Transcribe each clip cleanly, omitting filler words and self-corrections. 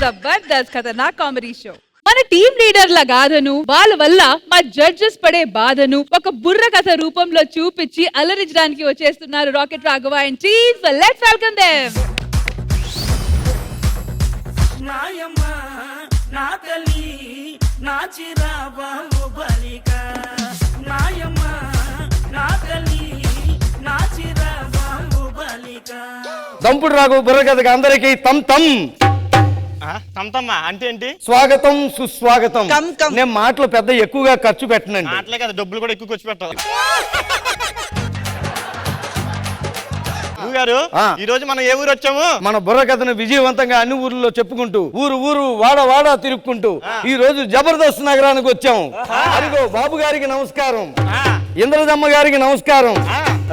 జబర్దస్త్ ఖతర్నాక్ comedy show. మన team లీడర్ల గాథను, వాళ్ళ వల్ల మా జడ్జెస్ పడే బాధను ఒక బుర్ర కథ రూపంలో చూపించి అలరించడానికి వచ్చేస్తున్నారు rocket Raghava and team. So let's welcome them. నాయమ్మ నా తల్లి నా చిరాబాబు బలిక, నాయమ్మ నా తల్లి నా చిరాబాబు బలిక. దంపుడు రాఘవ బుర్ర కథగా అందరికీ తమ్ తమ్. తమ్తమ్మా అంటే ఏంటి? స్వాగతం సుస్వాగతం. నేను మాటలు పెద్ద ఎక్కువగా ఖర్చు పెట్టనండి. మాటలే కదా, డబ్బులు కూడా ఎక్కువ ఖర్చు పెట్టాలి. గారు ఈ రోజు మనం ఏ ఊరు వచ్చాము? మన బుర్ర కథను విజయవంతంగా అన్ని ఊర్లలో చెప్పుకుంటూ ఊరు ఊరు వాడ వాడ తిరుక్కుంటూ ఈ రోజు జబర్దస్త్ నగరానికి వచ్చాము. అదిగో బాబు గారికి నమస్కారం, ఇంద్రదమ్మ గారికి నమస్కారం,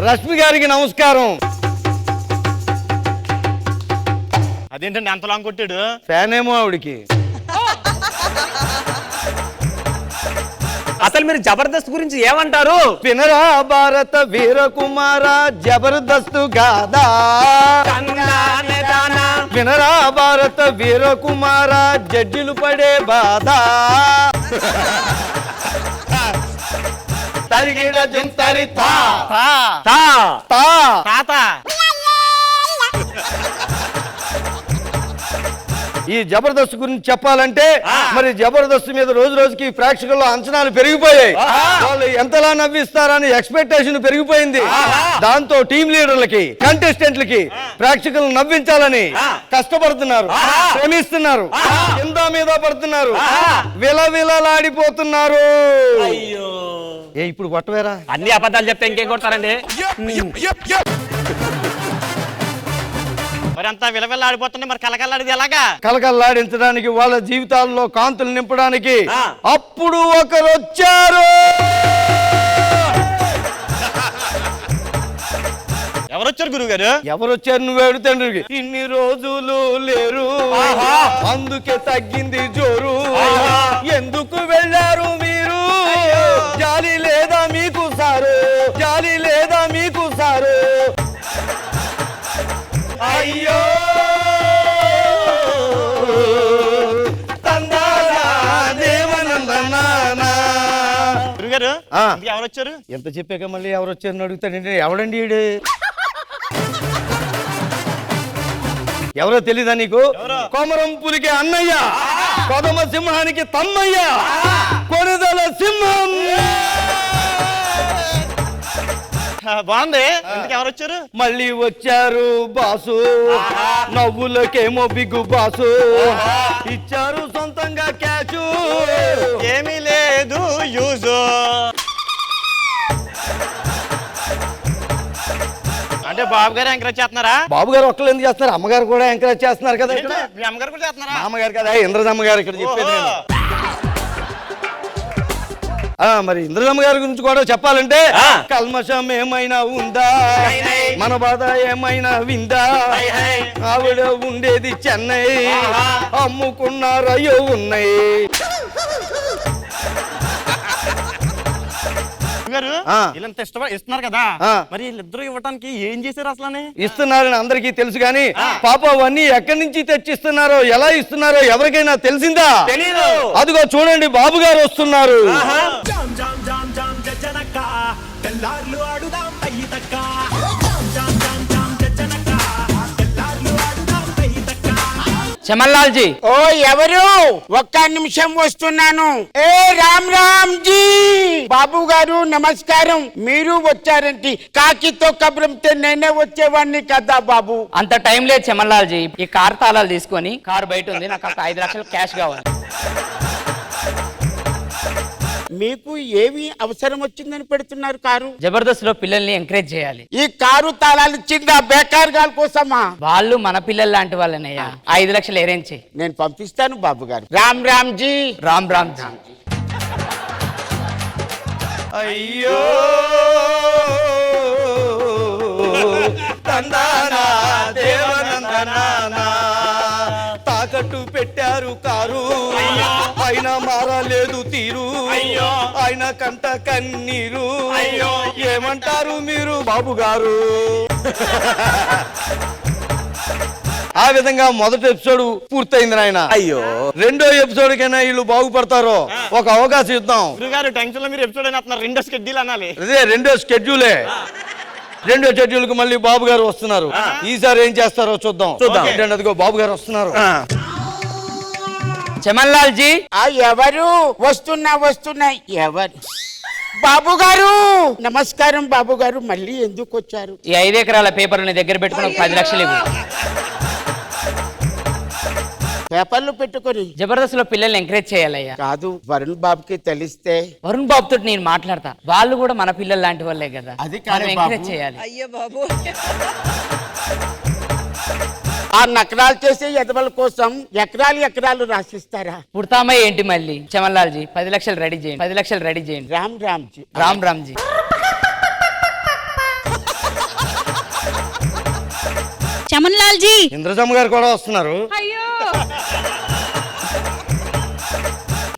రష్మి గారికి నమస్కారం. అదేంటండి అంత లాంగ్ కొట్టాడు? ఫ్యాన్ ఏమో ఆవిడికి. అసలు మీరు జబర్దస్త్ గురించి ఏమంటారు? వినరా భారత వీరకుమార జబర్దస్త్ గాథా, వినరా భారత వీరకుమార జడ్జిలు పడే బాధ. తరిగిడ జంతరి తా తా తా తాత. ఈ జబర్దస్త్ గురించి చెప్పాలంటే మరి జబర్దస్త్ మీద రోజు రోజుకి ప్రేక్షకుల్లో అంచనాలు పెరిగిపోయాయి. వాళ్ళు ఎంతలా నవ్విస్తారని ఎక్స్పెక్టేషన్ పెరిగిపోయింది. దాంతో టీం లీడర్లకి, కంటెస్టెంట్లకి ప్రేక్షకులను నవ్వించాలని కష్టపడుతున్నారు, శ్రమిస్తున్నారు, కింద మీద పడుతున్నారు, విలవిలలాడిపోతున్నారు. ఏ ఇప్పుడు కొట్టవేరా? అన్ని అబద్ధాలు చెప్తే ఇంకేం కొడతారండి? మరి అంతా విలవిల్లాడిపోతుంటే మరి కలకల్లాడిది ఎలాగా? కలకల్లాడించడానికి, వాళ్ళ జీవితాల్లో కాంతులు నింపడానికి అప్పుడు ఒకరు వచ్చారు. ఎవరొచ్చారు గురువు గారు? ఎవరొచ్చారు నువ్వు అడుగుతాండ్రికి. ఇన్ని రోజులు లేరు, అందుకే తగ్గింది జోరు. ఎందుకు వెళ్ళారు మీరు? జాలి లేదా మీకు సారు? జాలి లేదా మీకు సారు? అయ్యో గురువు గారు ఎవరొచ్చారు? ఎంత చెప్పాక మళ్ళీ ఎవరొచ్చారని అడుగుతాడండి. ఎవడండి ఈడు? ఎవరో తెలీదా నీకు? కొమరం పులికి అన్నయ్య, కొదమ సింహానికి తమ్మయ్య, కొనుదల సింహం. బాగుంది. ఇంటికి ఎవరొచ్చారు? మళ్ళీ వచ్చారు బాసు, నవ్వులకేమో బిగ్గు బాసు, ఇచ్చారు సొంతంగా క్యాచు, ఏమీ లేదు యూజు. అంటే బాబు గారు ఎంకరేజ్ చేస్తున్నారా? బాబు గారు ఒక్కళ్ళు ఎందుకు చేస్తున్నారు? అమ్మగారు కూడా ఎంకరేజ్ చేస్తున్నారు కదా. మీ అమ్మగారు కూడా చేస్తున్నారా? అమ్మగారు కదా, ఇంద్రదమ్మ గారు ఇక్కడ చెప్పేది. మరి ఇంద్రదమ్మ గారి గురించి కూడా చెప్పాలంటే కల్మషం ఏమైనా ఉందా, మన బాధ ఏమైనా విందా, ఆవిడ ఉండేది చెన్నై, అమ్ముకున్నారయ్యో ఉన్నాయి. వీళ్ళంత ఇస్తున్నారు కదా, మరి వీళ్ళిద్దరూ ఇవ్వడానికి ఏం చేశారు అసలు? ఇస్తున్నారని అందరికీ తెలుసు కానీ పాప అవన్నీ ఎక్కడి నుంచి తెచ్చిస్తున్నారో, ఎలా ఇస్తున్నారో ఎవరికైనా తెలిసిందా? తెలీదు. అదిగో చూడండి, బాబు గారు వస్తున్నారు. చమన్లాల్ జీ. ఓ ఎవరు? ఒక్క నిమిషం వస్తున్నాను. ఏ రామ్ రామ్ జీ. బాబు గారు నమస్కారం. మీరు వచ్చారంటే కాకితో కబురంతే నేనే వచ్చేవాడిని కదా బాబు. అంత టైం లేదు చమన్లాల్ జీ. ఈ కార్ తాళాలు తీసుకొని, కారు బయట ఉంది, నాకు 5 లక్షలు క్యాష్ కావాలి. మీకు ఏమి అవసరం వచ్చిందని పెడుతున్నారు కారు? జబర్దస్త్ లో పిల్లల్ని ఎంకరేజ్ చేయాలి. ఈ కారు తాళాలు ఇచ్చిందా బేకార్ గాల కోసమా? వాళ్ళు మన పిల్లలు లాంటి వాళ్ళనయ్యా. 5 లక్షలు అరేంజ్ చేయి. నేను పంపిస్తాను బాబు గారు. రామ్ రామ్ జీ. రామ్ రామ్ జీ. అయ్యో తందానా దేవనందనానా, తాకట్టు పెట్టారు కారు, అయినా మారలేదు తీరు, ఆయన కంట కన్నీరు. ఏమంటారు మీరు బాబు గారు? ఆ విధంగా మొదటి ఎపిసోడ్ పూర్తయింది నాయన. అయ్యో. రెండో ఎపిసోడ్ కైనా వీళ్ళు బాగుపడతారో ఒక అవకాశం ఇద్దాం. గురుగారు టెన్షన్ లో మీరు ఎపిసోడ్ అయినా రెండో షెడ్యూల్ అనాలి. అదే రెండో షెడ్యూలే. రెండో షెడ్యూల్ కు మళ్ళీ బాబు గారు వస్తున్నారు. ఈసారి ఏం చేస్తారో చూద్దాం. ఏంటంటే అదిగో బాబు గారు వస్తున్నారు. చమన్ లాల్ జీ, ఎవరు వస్తున్నా ఎవరు? బాబు గారు నమస్కారం. బాబు గారు మళ్ళీ ఎందుకు వచ్చారు? ఈ 5 ఎకరాల పేపర్ ని దగ్గర పెట్టుకుని ఒక 10 లక్షలు ఇవ్వు. పేపర్లు పెట్టుకొని జబర్దస్త్ లో పిల్లల్ని ఎంకరేజ్ చేయాలయ్యా. కాదు, వరుణ్ బాబుకి తెలిస్తే వరుణ్ బాబు తోటి నేను మాట్లాడతా. వాళ్ళు కూడా మన పిల్లలు లాంటి వాళ్ళే కదా, అది కాదు మనం బాబు. ఎంకరేజ్ చేయాలి. ఆ నకరాలు చేసే ఎదవల కోసం ఎకరాలు రాసిస్తారా? పుడతామా ఏంటి మళ్ళీ? చమన్ లాల్ జీ 10 లక్షలు రెడీ చేయండి. 10 లక్షలు రెడీ చేయండి. రామ్ జీ. చమన్ లాల్ జీ, ఇంద్రజమ్మ గారు కూడా వస్తున్నారు. అయ్యో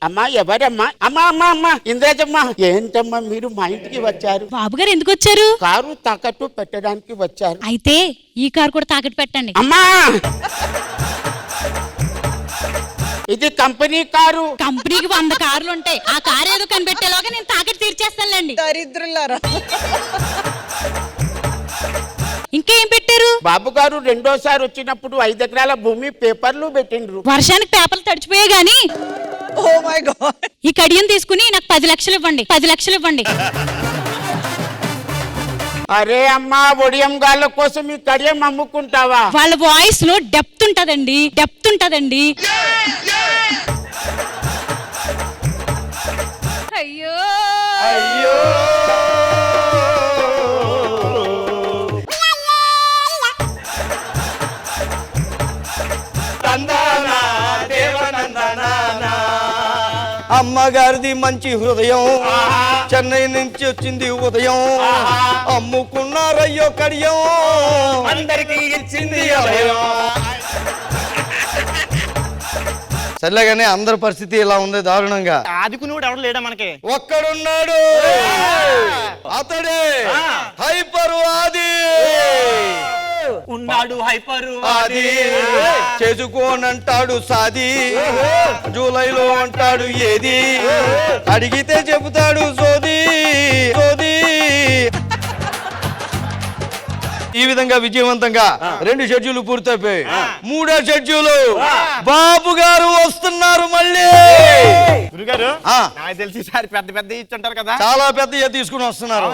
అమ్మా ఎవరమ్మా? అమ్మా ఇంద్రజమ్మ. ఏంటమ్మా మీరు మా ఇంటికి వచ్చారు? బాబు గారు ఎందుకు వచ్చారు? కారు తాకట్టు పెట్టడానికి వచ్చారు. అయితే ఈ కారు కూడా తాకట్టు పెట్టండి. అమ్మా ఇది కంపెనీ కారు. కంపెనీకి 100 కార్లు ఉంటాయి. ఆ కారు ఏదో కనిపెట్టేలోగా నేను తాకట్టు తీర్చేస్తానులేండి. ఇంకేం పెట్టారు? బాబు గారు రెండోసారి వచ్చినప్పుడు 5 ఎకరాల భూమి పేపర్లు పెట్టిండ్రు. వర్షానికి పేపర్లు తడిచిపోయాయి గాని ఈ కడియం తీసుకుని నాకు 10 లక్షలు ఇవ్వండి. 10 లక్షలు ఇవ్వండి. అరే అమ్మా, ఒడియం గాళ్ళ కోసం ఈ కడియం అమ్ముకుంటావా? వాళ్ళ వాయిస్ లో డెప్త్ ఉంటదండి. అయ్యో అయ్యో అమ్మగారిది మంచి హృదయం, చెన్నై నుంచి వచ్చింది ఉదయం, అమ్ముకున్నారయ్యో కడియం, అందరికి ఇచ్చింది అభయం. సర్లేగానే అందరి పరిస్థితి ఇలా ఉంది దారుణంగా. ఆదుకుని ఎవరు లేడా మనకి? ఒక్కడున్నాడు, అతడే హైపరు ఆది. ఉన్నాడు హైపరు ఆది చేసుకోనంటాడు సాది, జూలైలో అంటాడు ఏది, అడిగితే చెబుతాడు సోది. ఈ విధంగా విజయవంతంగా 2 షెడ్యూల్ పూర్తయిపోయి 3వ షెడ్యూల్ బాబు గారు వస్తున్నారు మళ్ళీ. గురుగారు నాకు తెలిసి ఈసారి పెద్ద ఇచ్చుంటారు కదా. చాలా పెద్ద తీసుకుని వస్తున్నారు.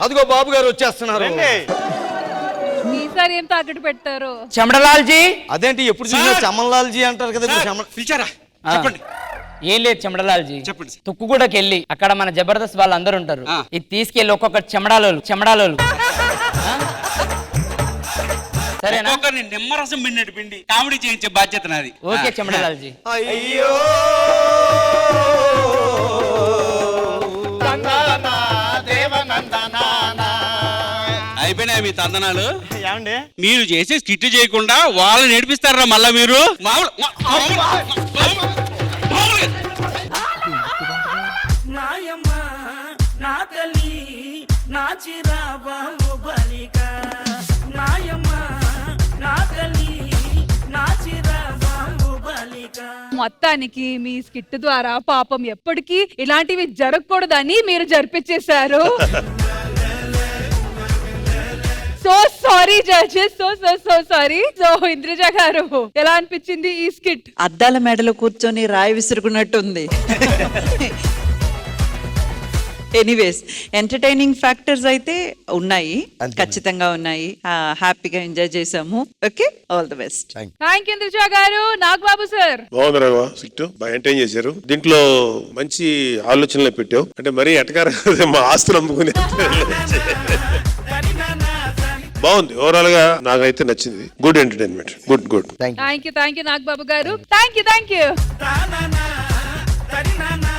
అదిగో బాబు గారు వచ్చేస్తున్నారు. ఈసారి ఏం తాకట్టు పెట్టారు? చమడలాల్ జీ. అదేంటి ఎప్పుడు చూసినా చమన్లాల్ జీ అంటారు కదా. పిలిచారా? చెప్పండి. ఏం లేదు చమడలాల్ జీ, చెప్పండి. తుక్కుగూడకి వెళ్ళి అక్కడ మన జబర్దస్త్ వాళ్ళు అందరూ ఉంటారు. ఇది తీసుకెళ్ళి ఒక్కొక్క చెమడాలోలు సరేనా? ఒక్కొక్కరిని నిమ్మరసం పిండి పిండి కామెడీ చేయించే బాధ్యత నాది. ఓకే చమడలాల్ జీ. అయ్యో అయిపోయినాయి మీ తందనాలు. ఏమండి మీరు చేసే స్కిట్ చేయకుండా వాళ్ళని నేర్పిస్తారా మళ్ళా మీరు? నాయమ్మ నా తల్లి నా చిరాబాబు బలిక, నాయమ్మ నా తల్లి నా చిరాబాబు బలిక. మొత్తానికి మీ స్కిట్ ద్వారా పాపం ఎప్పటికీ ఇలాంటివి జరగకూడదని మీరు జరిపించేశారు. So sorry judges, so sorry. So Indraja garu ఎలా అనిపించింది ఈ స్కిట్? అద్దాల మెడలో కూర్చొని రాయి విసురుకున్నట్టుంది. ఎనీవేస్ ఎంటర్టైనింగ్ ఫ్యాక్టర్స్ అయితే ఉన్నాయి, ఖచ్చితంగా ఉన్నాయి. హ్యాపీగా ఎంజాయ్ చేసాము. Okay, all the best. Thank you Indraja గారు. నాగబాబు సార్ బాగుంది రాఘవ, సిట్టు బాగా ఎంటర్టైన్ చేశారు. దీంట్లో మంచి ఆలోచనలు పెట్టావు. అంటే మరీ ఎటకార మా ఆస్తులు అమ్ముకునే బాగుంది. ఓవరాల్ గా నాకైతే నచ్చింది. Good entertainment. Good. Thank you Nagababu garu. Thank you. TANA తరినానా